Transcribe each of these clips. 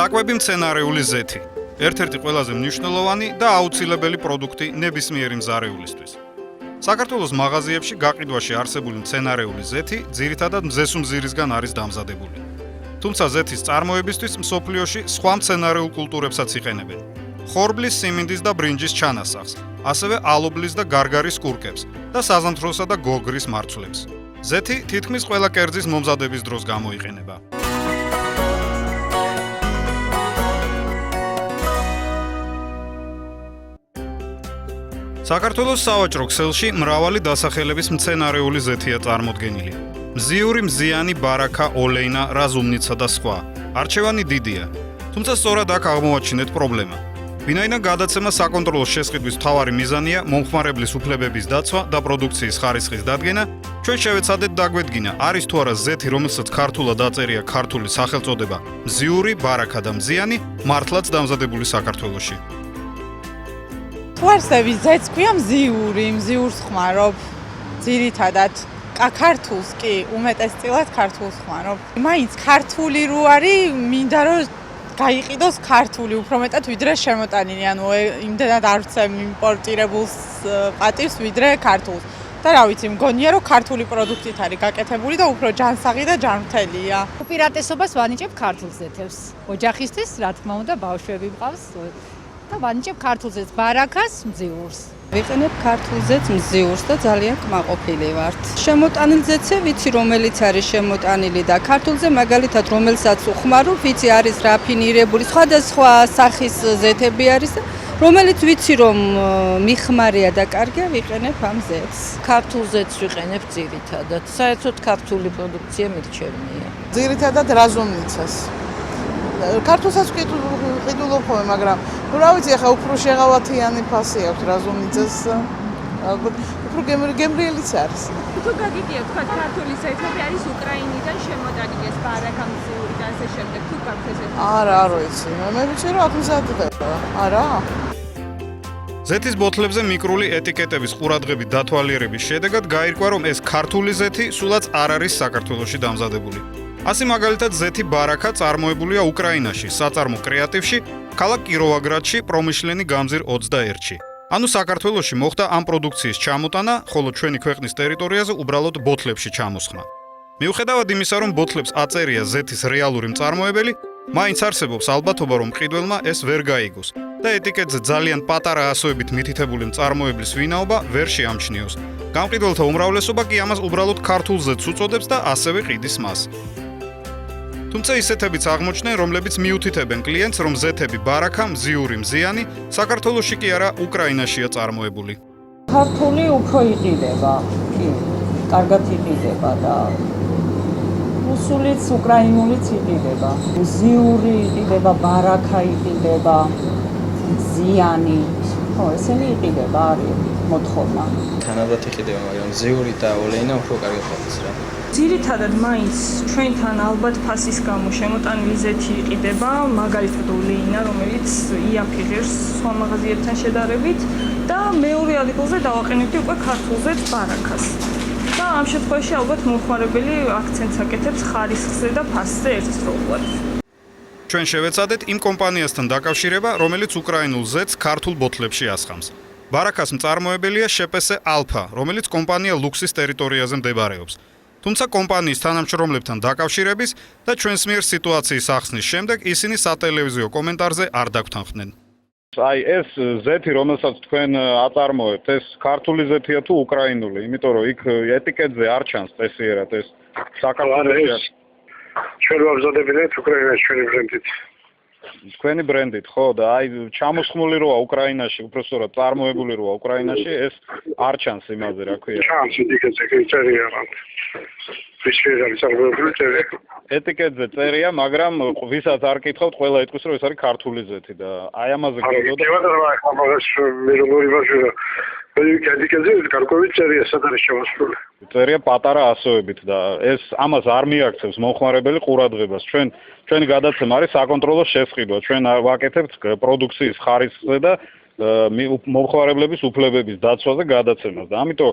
საკვები მცენარეული ზეთი. ერთ-ერთი ყველაზე მნიშვნელოვანი და აუცილებელი პროდუქტი ნებისმიერი მზარეულისთვის. საქართველოს მაღაზიებში გაყიდვაში არსებული მცენარეული ზეთი ძირითადად მზესუმზირისგან არის დამზადებული. თუმცა ზეთის წარმოებისთვის მსოფლიოში სხვა მცენარეულ კულტურებსაც იყენებენ. ხორბლის, სიმინდის და ბრინჯის ჩანასახს, ასევე ალუბლის და გარგარის კურკებს და საზამთროსა და გოგრის მარცვლებს. ზეთი თითქმის ყველა კერძის მომზადების დროს გამოიყენება. საქართველოს სავაჭრო ქსელში მრავალი დასახელების მცენარეული ზეთია წარმოდგენილი. მზიური, მზიანი, ბარაქა, ოლეინა, რაზუმნიცა და სხვა. არჩევანი დიდია. თუმცა სწორად აქ აღმოვაჩინეთ პრობლემა. ვინაიდან გადაცემა საკონტროლო შესყიდვის მთავარი მიზანია მომხმარებლის უფლებების დაცვა და პროდუქციის ხარისხის დადგენა, ჩვენ შევეცადეთ დაგვედგინა, არის თუ არა ზეთი, რომელსაც ქართულად დაწერია ქართული სახელწოდება მზიური, ბარაქა და მზიანი, მართლაც დამზადებული საქართველოში. ვარსების ზეთს ქვია მზიური, მზიურს ხმარობ ძირითადად. ქართულს კი უმეტესწილად ქართულს ხმარობ. მაინც ქართული რო არის, მინდა რომ გაიყიდოს ქართული უფრო მეტად ვიდრე შემოტანილი, ანუ იმდენად არ ვცემ იმპორტირებულს პატივს ვიდრე ქართულს. და რა ვიცი, მგონია რომ ქართული პროდუქტით არის გაკეთებული და უფრო ჯანსაღი და ჯანმრთელია. უპირატესობას ვანიჭებ ქართულ ზეთებს. ოჯახისთვის, რა თქმა უნდა, ბავშვები მყავს და ვანიჭებ ქართულ ზეთს, ბარაქას, მძიურს. ვიყენებ ქართულ ზეთს, მძიურს და ძალიან კმაყოფილი ვართ. შემოტანილ ზეთზე ვიცი რომელიც არის შემოტანილი და ქართულზე მაგალითად რომელსაც უხმარობ, ვიცი არის რაფინირებული, სხვადასხვა სახის ზეთები არის და რომელიც ვიცი რომ მიხმარია და კარგია, ვიყენებ ამ ზეთს. ქართულ ზეთს ვიყენებ ძირითადად. საერთოდ ქართული პროდუქცია მირჩევნია. ძირითადად რაზუმნიცას. ქართულსაც ყიდულობ ხოლმე, მაგრამ რა ვიცი, ახლა უფრო შეღავათიანი ფასი აქვს რაზუმნიცას. ალბათ უფრო გემრიელიც არის. თუ გაგიგია, თქვა ქართული ზეთები არის უკრაინიდან შემოტანილი, ეს ბარაქა, მზიური და ასე შემდეგ. თუ გაქვს ესეთი? არა, არ ვიცი. მე ვიცი რომ აქ მზადდება. არა? ზეთის ბოთლებზე მიკრული ეტიკეტების ყურადღებით დათვალიერების შედეგად გაირკვა, რომ ეს ქართული ზეთი სულაც არ არის საქართველოში დამზადებული. ასე მაგალითად ზეთი ბარაქა წარმოებულია უკრაინაში, საწარმო კრეატივში, ქალაქ კიროვოგრადში, პრომიშლენი გამზირ 21-ში. ანუ საქართველოში მოხდა ამ პროდუქციის ჩამოტანა, ხოლო ჩვენი ქვეყნის ტერიტორიაზე უბრალოდ ბოთლებში ჩამოსხმა. მიუხედავად იმისა, რომ ბოთლებს აწერია ზეთის რეალური მწარმოებელი, მაინც არსებობს ალბათობა, რომ მყიდველმა ეს ვერ გაიგოს და ეტიკეტზე ძალიან პატარა ასოებით მითითებული მწარმოებლის ვინაობა ვერ შეამჩნიოს. გამყიდველთა უმრავლესობა კი ამას უბრალოდ ქართულ ზეთს უწოდებს და ასევე ყიდის მას. თუმცა ისეთებიც აღმოჩნდნენ, რომლებიც მიუთითებენ კლიენტს, რომ ზეთები ბარაქა, მზიური, მზიანი საქართველოში კი არა, უკრაინაშია წარმოებული. ქართული უფრო იყიდება, კი, კარგად იყიდება და რუსულიც, უკრაინულიც იყიდება. მზიური იყიდება, ბარაქა იყიდება, მზიანი. ხო, ესენი იყიდება, არის მოთხოვნა. თანაბრად იყიდება, მაგრამ მზიური და ოლეინა უფრო კარგად არის რა. ძირითადად მაინც ჩვენთან ალბათ ფასის გამო შემოტანილი ზეთი იყიდება, მაგალითად ოლეინა, რომელიც იაფიღებს სხვა მაღაზიებთან შედარებით და მეორე ადგილზე დავაყენებდი უკვე ქართულ ზეთს ბარაქას. და ამ შემთხვევაში ალბათ მომხმარებელი აქცენტს აკეთებს ხარისხზე და ფასზე ერთდროულად. ჩვენ შევეცადეთ იმ კომპანიასთან დაკავშირება, რომელიც უკრაინულ ზეთს ქართულ ბოთლებში ასხამს. ბარაქას მწარმოებელია შპს ალფა, რომელიც კომპანია ლუქსის ტერიტორიაზე მდებარეობს. თუმცა კომპანიის თანამშრომლებთან დაკავშირების და ჩვენს მიერ სიტუაციის ახსნის შემდეგ ისინი სატელევიზიო კომენტარზე არ დაგვთანხმდნენ. აი ეს ზეთი, რომელსაც თქვენ აწარმოებთ, ეს ქართული ზეთია თუ უკრაინული? იმიტომ რომ იქ ეტიკეტზე არ ჩანს წესიერად ეს საქართველოს. ჩვენ ვამზადებთ უკრაინაში ჩვენი ბრენდით. თქვენი ბრენდით, ხო, და აი ჩამოსხმული როა უკრაინაში, უფრო სწორად წარმოებული როა უკრაინაში, ეს არ ჩანს იმაზე, რა ქვია. ჩანს ეტიკეტზე, წერია რა. ეტიკეტზე წერია, მაგრამ ვისაც არ კითხავთ, ყველა იტყვის, რომ ეს არის ქართული ზეთი და აი ამაზე გქონდოდა. ეტიკეტზე გარკვეული წერია, სად არის შემოსული. წერია პატარა ასოებით და ეს ამას არ მიაქცევს მომხმარებელი ყურადღებას. ჩვენი გადაცემა არის საკონტროლო შესყიდვა. ჩვენ ვაკეთებთ პროდუქციის ხარისხზე და მომხმარებლების უფლებების დაცვაზე გადაცემას და ამიტომ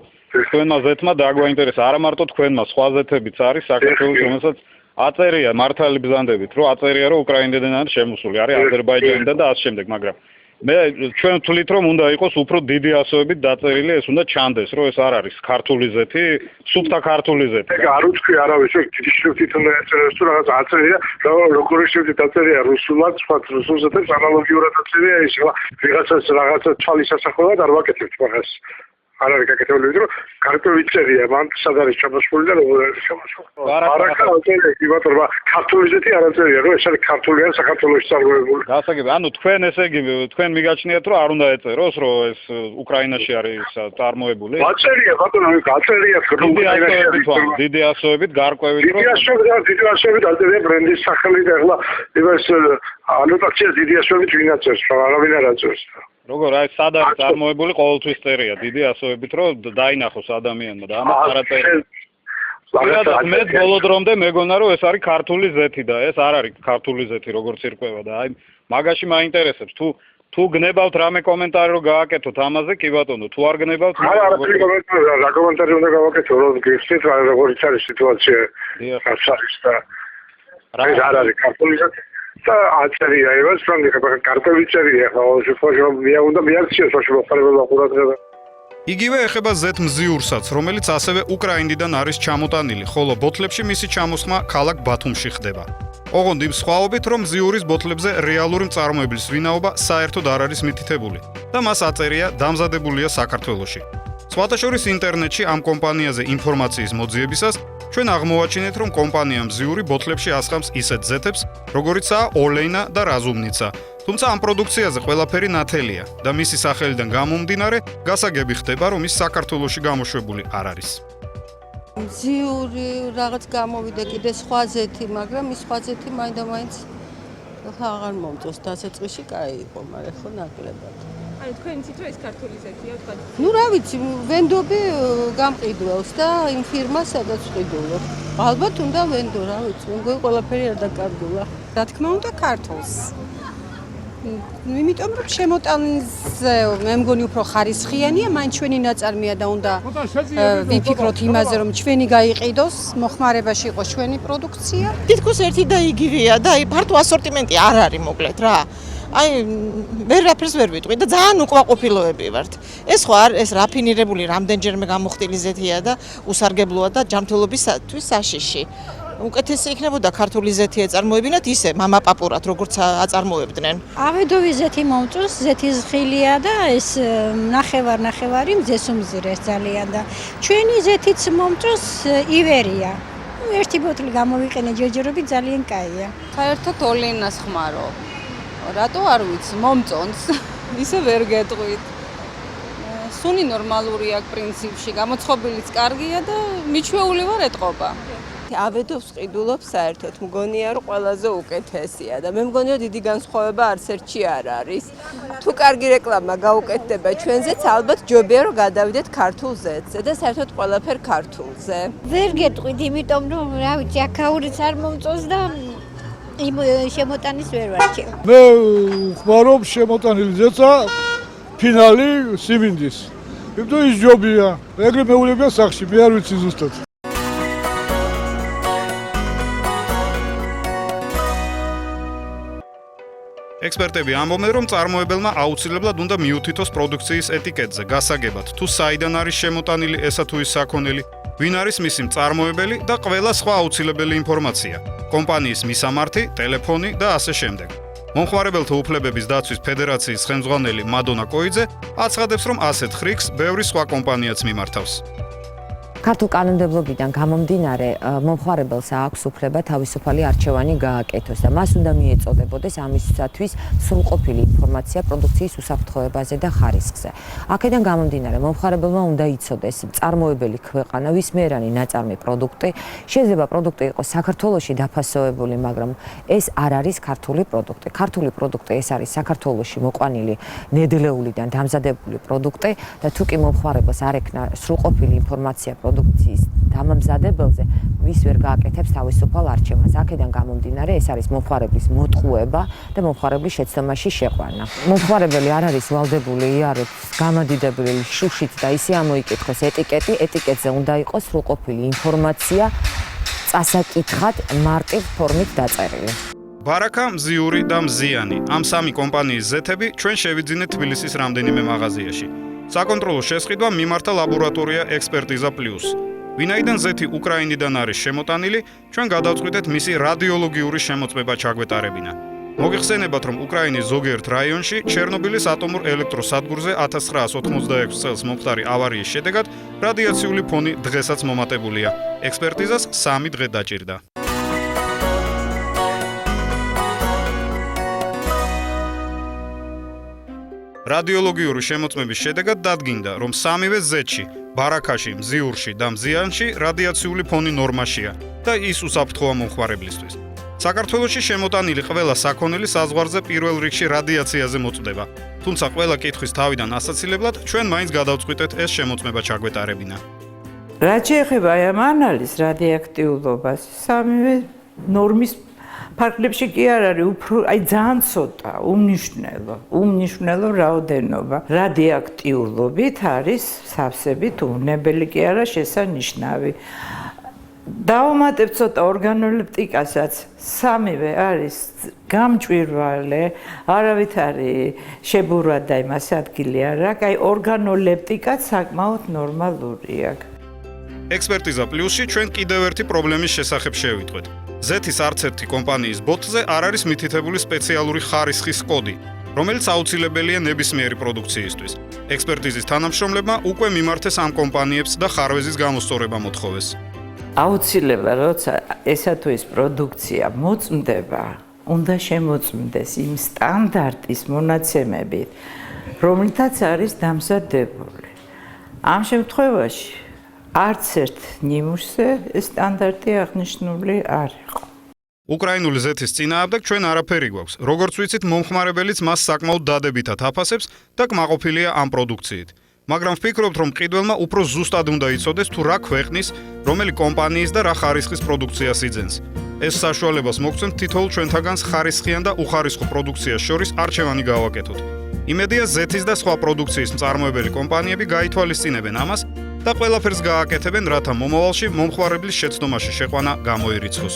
თქვენმა ზეთმა დაგვაინტერესა არა მარტო თქვენმა სხვა ზეთებიც არის საქართველოს რომელსაც აწერია მართალი ბრძანდებით, რომ აწერია რომ უკრაინიდან არის შემოსული, არის აზერბაიჯანიდან და ასე შემდეგ, მაგრამ მე ჩვენ ვთვლით რომ უნდა იყოს უფრო დიდი ასოებით დაწერილი, ეს უნდა ჩანდეს, რომ ეს არ არის ქართული ზეთი, სუფთა ქართული ზეთი. ეგ არ უცქვი არავის, რომ დიდი შრიფტით უნდა ეწეროს თუ რაღაც აწერია, როგორი შრიფტით აწერია რუსულად, სხვა რუსულ ზეთებს ანალოგიურად აწერია ის, ვიღაცას რაღაცა თვალის ასახველად არ ვაკეთებთ მაგას. არ არის გაკეთებული, რომ ქართული წერია, მან სად არის ჩამოსული და როგორ არის ჩამოსული. ბარაკა აწერია, კი ბატონო, ქართული ზეთი არ აწერია, რომ ეს არის ქართული ან საქართველოში წარმოებული. გასაგები, ანუ თქვენ ესე იგი თქვენ მიგაჩნიათ რომ არ უნდა ეწეროს, რომ ეს უკრაინაში არის წარმოებული. აწერია, ბატონო, აწერია დიდი ასოებით გარკვევით რომ დიდი ასოებით აწერია ბრენდის სახელი და ახლა ეს ანოტაცია დიდი ასოებით ვინ აწერს, არავინ არ აწერს. როგორ აი სად არის წარმოებული ყოველთვის წერია დიდი ასოებით რომ დაინახოს ადამიანმა და ამას არ აწერია. მე ბოლო დრომდე მეგონა რომ ეს არის ქართული ზეთი და ეს არ არის ქართული ზეთი როგორც ირკვევა და აი მაგაში მაინტერესებს თუ გნებავთ რამე კომენტარი რომ გააკეთოთ ამაზე კი ბატონო თუ არ გნებავთ რა კომენტარი უნდა გავაკეთო რომ გიხსნით როგორიც არის სიტუაცია ახსარის და ეს არ არის ქართული ზეთი და აწერია ეს რომ ქართული წერია ხო უნდა მიაქციოს მოხარებელმა ყურადღება. იგივე ეხება ზეთ მზიურსაც, რომელიც ასევე უკრაინიდან არის ჩამოტანილი, ხოლო ბოთლებში მისი ჩამოსხმა ქალაქ ბათუმში ხდება. ოღონდ იმ სხვაობით, რომ მზიურის ბოთლებზე რეალური მწარმოებლის ვინაობა საერთოდ არ არის მითითებული და მას აწერია დამზადებულია საქართველოში. სხვათა შორის ინტერნეტში ამ კომპანიაზე ინფორმაციის მოძიებისას ჩვენ აღმოვაჩინეთ, რომ კომპანია მზიური ბოთლებში ასხამს ისეთ ზეთებს, როგორიცაა ოლეინა და რაზუმნიცა. თუმცა ამ პროდუქციაზე ყველაფერი ნათელია და მისი სახელიდან გამომდინარე, გასაგები ხდება, რომ ის საქართველოში გამოშვებული არ არის. მზიური რაღაც გამოვიდა კიდე სხვა ზეთი, მაგრამ ის სხვა ზეთი მაინც აღარ მომწონს დასაწყისში კაი იყო, მაგრამ ხო ნაკლებად. აი თქვენ იცით რომ ეს ქართული ზეთია თქვა. ნუ რა ვიცი, ვენდობი გამყიდველს და იმ ფირმას სადაც ვყიდულობ. ალბათ უნდა ვენდო, რა ვიცი, მგონი ყველაფერი არ დაკარგულა. რა თქმა უნდა ქართულს. იმიტომ რომ შემოტანილზე მე მგონი უფრო ხარისხიანია, მაინც ჩვენი ნაწარმია და უნდა ვიფიქროთ იმაზე, რომ ჩვენი გაიყიდოს, მოხმარებაში იყოს ჩვენი პროდუქცია. თითქოს ერთი და იგივეა და აი ფართო ასორტიმენტი არ არის მოკლედ რა. აი მე რაფერს ვერ ვიტყვი და ძალიან უკმაყოფილოები ვართ. ეს ხო არ ეს რაფინირებული რამდენჯერმე გამოხდილი ზეთია და უსარგებლოა და ჯანმრთელობისთვის საშიში. უკეთესი იქნებოდა ქართული ზეთი ეწარმოებინათ ისე მამაპაპურად როგორც აწარმოებდნენ. ავედოვი ზეთი მომწონს, ზეთი ზღილია და ეს ნახევარი მზესუმზირეს ძალიან და ჩვენი ზეთიც მომწონს ივერია. ერთი ბოთლი გამოვიყენე ჯერჯერობით ძალიან კაია. საერთოდ ოლეინას ხმარო. რატო არ ვიცი, მომწონს. ისე ვერ გეტყვით. სუნი ნორმალური აქვს პრინციპში, გამოცხობილიც კარგია და მიჩვეული ვარ ეტყობა. ავედოვს ყიდულობ საერთოდ მგონია რომ ყველაზე უკეთესია და მე მგონია დიდი განსხვავება არც ერთში არ არის. თუ კარგი რეკლამა გაუკეთდება ჩვენზეც, ალბათ ჯობია რომ გადავიდეთ ქართულ ზეთზე და საერთოდ ყველაფერ ქართულზე. ვერ გეტყვით, იმიტომ რომ რა ვიცი, აქაურიც არ მომწონს და იმ შემოტანის ვერ ვარჩევ. მე ხმარობ შემოტანილი ზეცა ფინალი სიმინდის. იმიტომ ის ჯობია. ეგრე მეულებია სახში, მე არ ვიცი ზუსტად. ექსპერტები ამბობენ, რომ მწარმოებელმა აუცილებლად უნდა მიუთითოს პროდუქციის ეტიკეტზე გასაგებად, თუ საიდან არის შემოტანილი ესა თუ ის საქონელი, ვინ არის მისი მწარმოებელი და ყველა სხვა აუცილებელი ინფორმაცია, კომპანიის მისამართი, ტელეფონი და ასე შემდეგ. მომხმარებელთა უფლებების დაცვის ფედერაციის ხელმძღვანელი მადონა კოიძე აცხადებს, რომ ასეთ ხრიქს ბევრი სხვა კომპანიაც მიმართავს. ქართულ კანონმდებლობიდან გამომდინარე, მომხმარებელს აქვს უფლება თავისუფალი არჩევანი გააკეთოს და მას უნდა მიეწოდებოდეს ამისათვის სრულყოფილი ინფორმაცია პროდუქციის უსაფრთხოებაზე და ხარისხზე. აქედან გამომდინარე, მომხმარებელმა უნდა იცოდეს მწარმოებელი ქვეყანა, ვისმერანი ნაწარმი პროდუქტი. შეიძლება პროდუქტი იყოს საქართველოში დაფასოვებული, მაგრამ ეს არ არის ქართული პროდუქტი. ქართული პროდუქტი ეს არის საქართველოში მოყვანილი ნედლეულიდან დამზადებული პროდუქტი და თუ კი მომხმარებელს არ ექნა სრულყოფილი ინფორმაცია პროდუქციის დამამზადებელზე, ვის ვერ გააკეთებს თავისუფალ არჩევანს. აქედან გამომდინარე, ეს არის მომხმარებლის მოტყუება და მომხმარებლის შეცდომაში შეყვანა. მომხმარებელი არ არის ვალდებული იაროს გამადიდებელი შუშით და ისე ამოიკითხოს ეტიკეტი, ეტიკეტზე უნდა იყოს სრულყოფილი ინფორმაცია წასაკითხად მარტივ ფორმით დაწერილი. ბარაკა, მზიური და მზიანი. ამ სამი კომპანიის ზეთები ჩვენ შევიძინეთ თბილისის რამდენიმე მაღაზიაში. საკონტროლო შესყიდვა მიმართა ლაბორატორია ექსპერტიზა პლუს. ვინაიდან ზეთი უკრაინიდან არის შემოტანილი, ჩვენ გადავწყვიტეთ მისი რადიოლოგიური შემოწმება ჩაგვეტარებინა. მოგეხსენებათ, რომ უკრაინის ზოგიერთ რაიონში ჩერნობილის ატომურ ელექტროსადგურზე 1986 წელს მომხდარი ავარიის შედეგად რადიაციული ფონი დღესაც მომატებულია. ექსპერტიზას 3 დღე დაჭირდა. რადიოლოგიური შემოწმების შედეგად დადგინდა, რომ სამივე ზეთში, ბარაკაში, მზიურში და მზიანში რადიაციული ფონი ნორმაშია და ის უსაფრთხოა მომხმარებლისთვის. საქართველოში შემოტანილი ყველა საქონელი საზღვარზე პირველ რიგში რადიაციაზე მოწდება. თუმცა ყველა კითხვის თავიდან ასაცილებლად ჩვენ მაინც გადავწყვიტეთ ეს შემოწმება ჩაგვეტარებინა. რაც შეეხება ამ ანალიზ რადიოაქტიულობას, სამივე ნორმის ფარგლებში კი არ არის უფრო ძალიან ცოტა უმნიშვნელო რაოდენობა რადიოაქტიულობით არის სავსებით უნებელი კი არა შესანიშნავი. დავუმატებ ცოტა ორგანოლეპტიკასაც, სამივე არის გამჭვირვალე, არავით არის შებურვა და იმას ადგილი არ აქვს, აი ორგანოლეპტიკაც საკმაოდ ნორმალურია. ექსპერტიზა პლუსში ჩვენ კიდევ ერთი პრობლემის შესახებ შევიტყვეთ. ზეთის არც ერთი კომპანიის ბოთლზე არ არის მითითებული სპეციალური ხარისხის კოდი, რომელიც აუცილებელია ნებისმიერი პროდუქციისთვის. ექსპერტიზის თანამშრომლებმა უკვე მიმართეს ამ კომპანიებს და ხარვეზის გამოსწორება მოთხოვეს. აუცილებლად, როცა ესა თუ ის პროდუქცია მოწმდება, უნდა შემოწმდეს იმ სტანდარტის მონაცემებით, რომლითაც არის დამზადებული. ამ შემთხვევაში არც ერთ ნიმუშზე ეს სტანდარტი აღნიშნული არ იყო. უკრაინული ზეთის წინააღმდეგ ჩვენ არაფერი გვაქვს. როგორც ვიცით, მომხმარებელიც მას საკმაოდ დადებითად აფასებს და კმაყოფილია ამ პროდუქციით. მაგრამ ვფიქრობთ, რომ მყიდველმა უფრო ზუსტად უნდა იცოდეს თუ რა ქვეყნის, რომელი კომპანიის და რა ხარისხის პროდუქციას იძენს. ეს საშუალებას მოგცემთ თითოეულ ჩვენთაგანს ხარისხიან და უხარისხო პროდუქციას შორის არჩევანი გავაკეთოთ. იმედია ზეთის და სხვა პროდუქციის მწარმოებელი კომპანიები გაითვალისწინებენ ამას და ყველაფერს გააკეთებენ, რათა მომავალში მომხმარებლის შეცდომაში შეყვანა გამოირიცხოს.